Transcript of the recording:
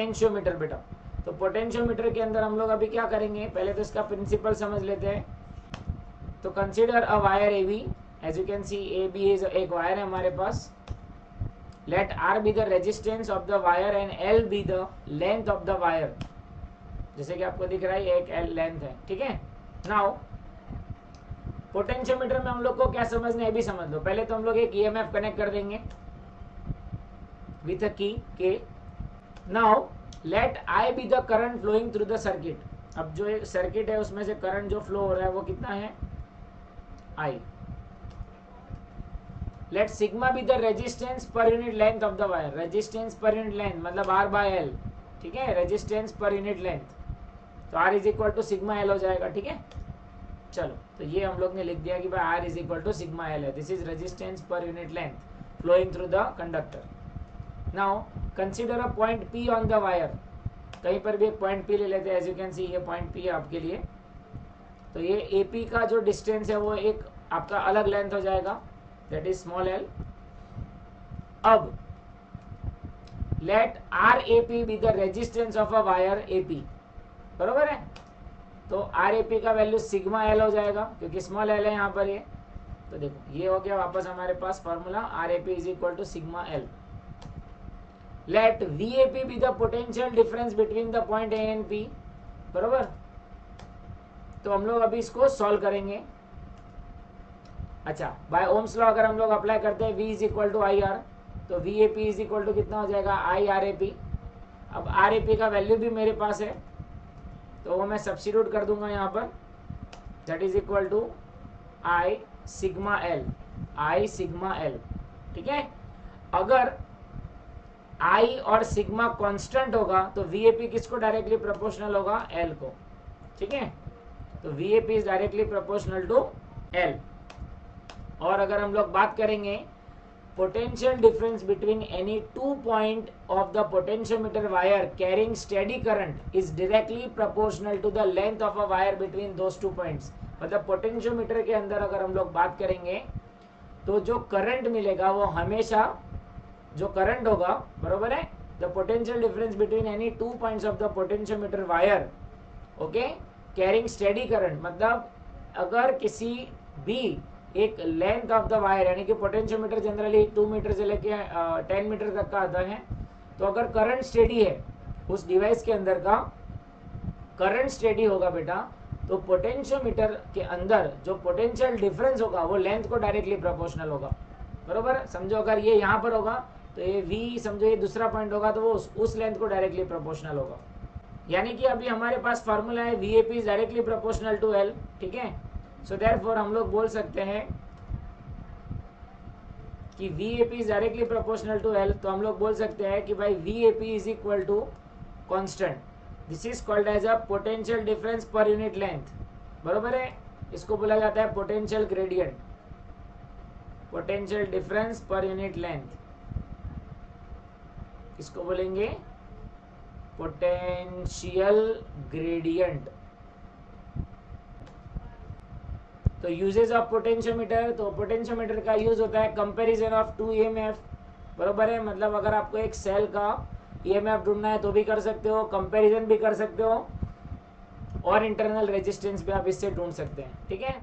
Potentiometer बेटा। तो potentiometer के अंदर हम लोग अभी क्या करेंगे, पहले तो इसका प्रिंसिपल समझ लेते हैं। तो consider a wire A B, as you can see A B is एक वायर है हमारे पास। Let R be the resistance of the wire and L be the length of the wire, जैसे कि आपको दिख रहा है एक एल लेंथ है, ठीक है। नाउ पोटेंशियोमीटर में हम लोग को क्या समझना है भी समझ लो। पहले तो हम लोग एक ईएमएफ कनेक्ट कर देंगे with a key K. Now let I be the current flowing through the circuit. अब जो एक सर्किट है उसमें से करंट जो फ्लो हो रहा है वो कितना है, I. Let sigma be the resistance per unit length of the wire. Resistance per unit length मतलब आर बाय एल, ठीक है, रेजिस्टेंस पर यूनिट लेंथ। तो R is equal to sigma L हो जाएगा, ठीक है। चलो तो ये हम लोग ने लिख दिया कि भाई R is equal to sigma L है। This is resistance per unit length flowing through the conductor. Now consider a point P on the wire. कहीं पर भी एक पॉइंट पी ले लेते हैं, एज यू कैन सी ये पॉइंट पी है आपके लिए। तो ये ए पी का जो डिस्टेंस है वो एक आपका अलग लेंथ हो जाएगा, दैट इज स्मॉल एल। अब let R A P be the resistance of a wire A P, बरोबर है। तो आर ए पी का वैल्यू सिग्मा एल हो जाएगा क्योंकि स्मॉल एल है यहाँ पर ये। तो देखो ये हो गया वापस हमारे पास formula, R A P is equal to sigma L. Let V A P be the potential difference between the point A and P, बरोबर। तो हम लोग अभी इसको सॉल्व करेंगे। अच्छा, बाय ओम्स लॉ अगर हम लोग अप्लाई करते हैं, v is equal to I R, तो V A P is equal to कितना हो जाएगा, आई आर ए पी। अब आर ए पी का वैल्यू भी मेरे पास है तो वो मैं सब्स्टिट्यूट कर दूंगा यहाँ पर, that is equal to I sigma L, I sigma L, ठीक है। अगर आई और सिग्मा कांस्टेंट होगा तो वी ए पी किसको डायरेक्टली प्रोपोर्शनल होगा, एल को, ठीक है। तो V A P is directly proportional to L. और अगर हम लोग बात करेंगे potential difference between any two point of the potentiometer wire carrying steady current is directly proportional to the length of a wire between those two points. मतलब potentiometer के अंदर अगर हम लोग बात करेंगे तो जो करंट मिलेगा वो हमेशा, जो करंट होगा, बरोबर है, the potential difference between any two points of the potentiometer wire, okay, carrying steady current. मतलब अगर किसी भी एक लेंथ ऑफ द वायर, यानी कि पोटेंशियोमीटर जनरली 2 मीटर से लेके 10 मीटर तक का आता है, तो अगर करंट स्टेडी है उस डिवाइस के अंदर का करंट स्टेडी होगा बेटा, तो पोटेंशियोमीटर के अंदर जो पोटेंशियल डिफरेंस होगा वो लेंथ को डायरेक्टली प्रोपोर्शनल होगा, बरोबर। समझो अगर ये यहाँ पर होगा तो ये v, समझो ये दूसरा पॉइंट होगा तो वो उस लेंथ को डायरेक्टली प्रोपोर्शनल होगा। यानी कि अभी हमारे पास फॉर्मूला है V A P is directly proportional to L, ठीक है। सो देयरफॉर हम लोग बोल सकते हैं कि V A P is directly proportional to L. तो हम लोग बोल सकते हैं कि भाई V A P is equal to constant, this is called as a potential difference per unit length, बरोबर है। इसको बोला जाता है potential gradient, potential difference per unit length, इसको बोलेंगे पोटेंशियल ग्रेडियंट। तो यूजेज ऑफ पोटेंशियोमीटर, तो पोटेंशियोमीटर का यूज होता है कंपैरिजन ऑफ टू ईएमएफ, बरोबर है। मतलब अगर आपको एक सेल का ईएमएफ ढूंढना है तो भी कर सकते हो, कंपैरिजन भी कर सकते हो, और इंटरनल रेजिस्टेंस भी आप इससे ढूंढ सकते हैं, ठीक है।